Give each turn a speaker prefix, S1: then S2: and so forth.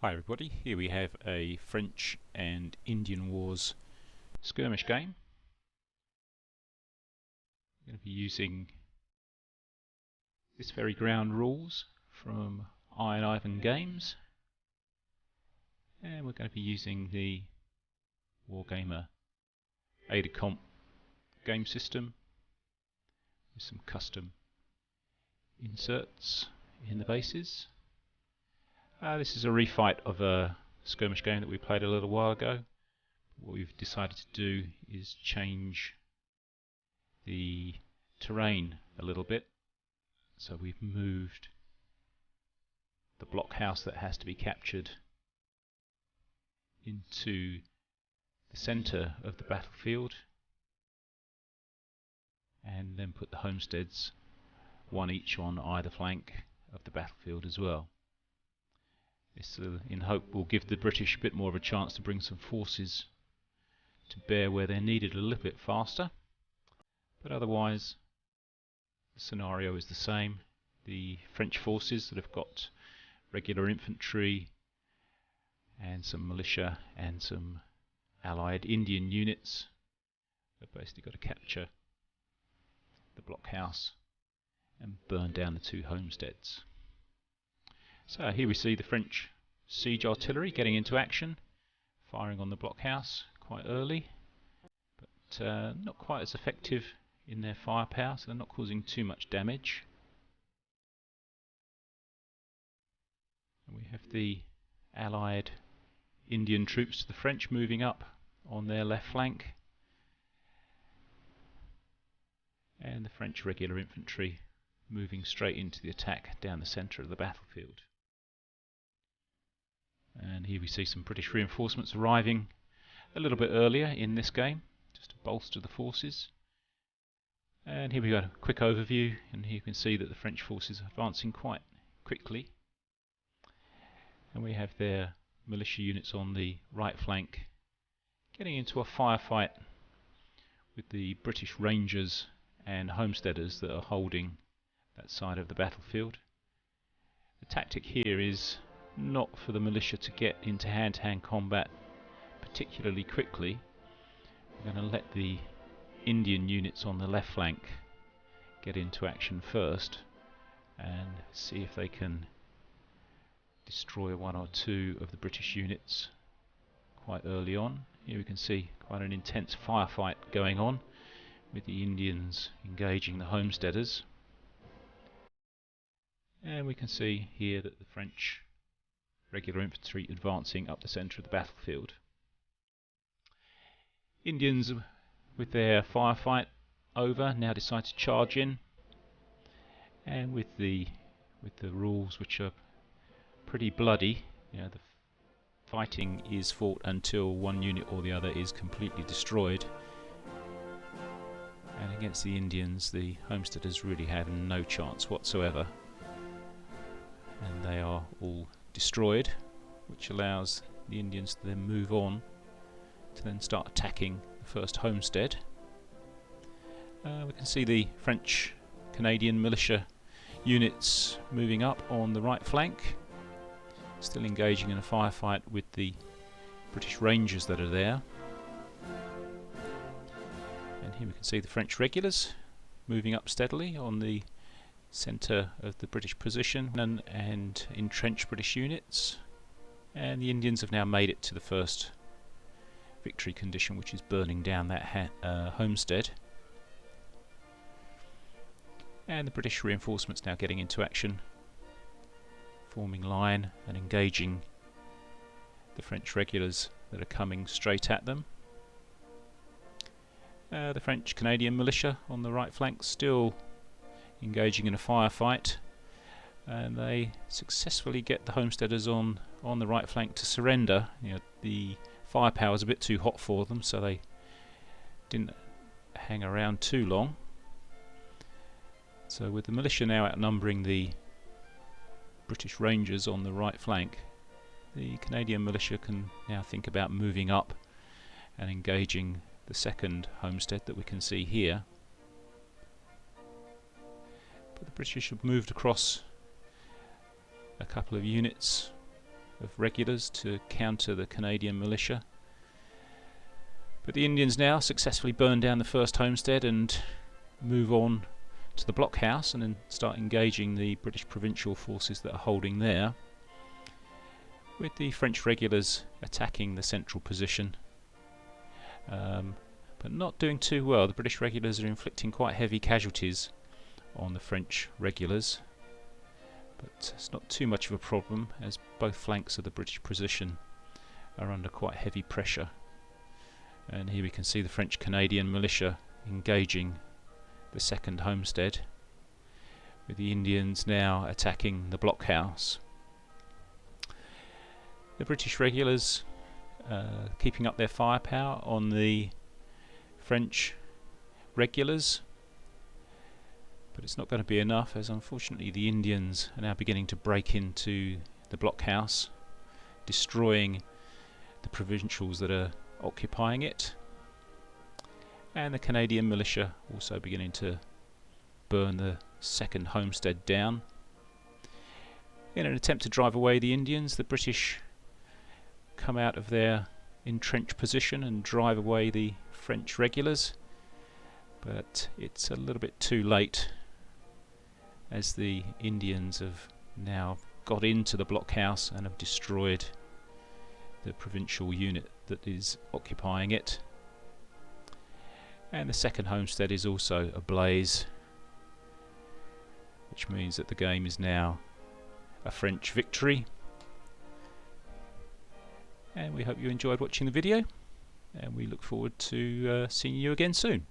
S1: Hi everybody, here we have a French and Indian Wars skirmish game. We're going to be using this very ground rules from Iron Ivan Games, and we're going to be using the Wargamer Adacomp game system with some custom inserts in the bases. This is a refight of a skirmish game that we played a little while ago. What we've decided to do is change the terrain a little bit. So we've moved the blockhouse that has to be captured into the center of the battlefield, and then put the homesteads, one each on either flank of the battlefield as well. This, in hope, will give the British a bit more of a chance to bring some forces to bear where they're needed a little bit faster. But otherwise, the scenario is the same. The French forces that have got regular infantry and some militia and some allied Indian units have basically got to capture the blockhouse and burn down the two homesteads. So here we see the French siege artillery getting into action, firing on the blockhouse quite early, but not quite as effective in their firepower, so they're not causing too much damage. And we have the allied Indian troops to the French moving up on their left flank, and the French regular infantry moving straight into the attack down the centre of the battlefield. And here we see some British reinforcements arriving a little bit earlier in this game, just to bolster the forces. And here we got a quick overview, and here you can see that the French forces are advancing quite quickly. And we have their militia units on the right flank getting into a firefight with the British Rangers and homesteaders that are holding that side of the battlefield. The tactic here is not for the militia to get into hand-to-hand combat particularly quickly. We're going to let the Indian units on the left flank get into action first and see if they can destroy one or two of the British units quite early on. Here we can see quite an intense firefight going on with the Indians engaging the homesteaders, and we can see here that the French regular infantry advancing up the centre of the battlefield. Indians, with their firefight over, now decide to charge in, and with the rules, which are pretty bloody, the fighting is fought until one unit or the other is completely destroyed. And against the Indians, the homesteaders really have no chance whatsoever, and they are all destroyed, which allows the Indians to then move on to then start attacking the first homestead. We can see the French Canadian militia units moving up on the right flank, still engaging in a firefight with the British Rangers that are there. And here we can see the French regulars moving up steadily on the centre of the British position and entrenched British units. And the Indians have now made it to the first victory condition, which is burning down that homestead. And the British reinforcements now getting into action, forming line and engaging the French regulars that are coming straight at them. The French Canadian militia on the right flank still engaging in a firefight, and they successfully get the homesteaders on the right flank to surrender. The firepower was a bit too hot for them, so they didn't hang around too long. So with the militia now outnumbering the British Rangers on the right flank, the Canadian militia can now think about moving up and engaging the second homestead that we can see here. But the British have moved across a couple of units of regulars to counter the Canadian militia. But the Indians now successfully burn down the first homestead and move on to the blockhouse and then start engaging the British provincial forces that are holding there, with the French regulars attacking the central position, but not doing too well. The British regulars are inflicting quite heavy casualties on the French regulars, but it's not too much of a problem as both flanks of the British position are under quite heavy pressure. And here we can see the French Canadian militia engaging the second homestead, with the Indians now attacking the blockhouse. The British regulars keeping up their firepower on the French regulars, but it's not going to be enough, as unfortunately the Indians are now beginning to break into the blockhouse, destroying the provincials that are occupying it, and the Canadian militia also beginning to burn the second homestead down. In an attempt to drive away the Indians, the British come out of their entrenched position and drive away the French regulars, but it's a little bit too late, as the Indians have now got into the blockhouse and have destroyed the provincial unit that is occupying it. And the second homestead is also ablaze, which means that the game is now a French victory. And we hope you enjoyed watching the video, and we look forward to seeing you again soon.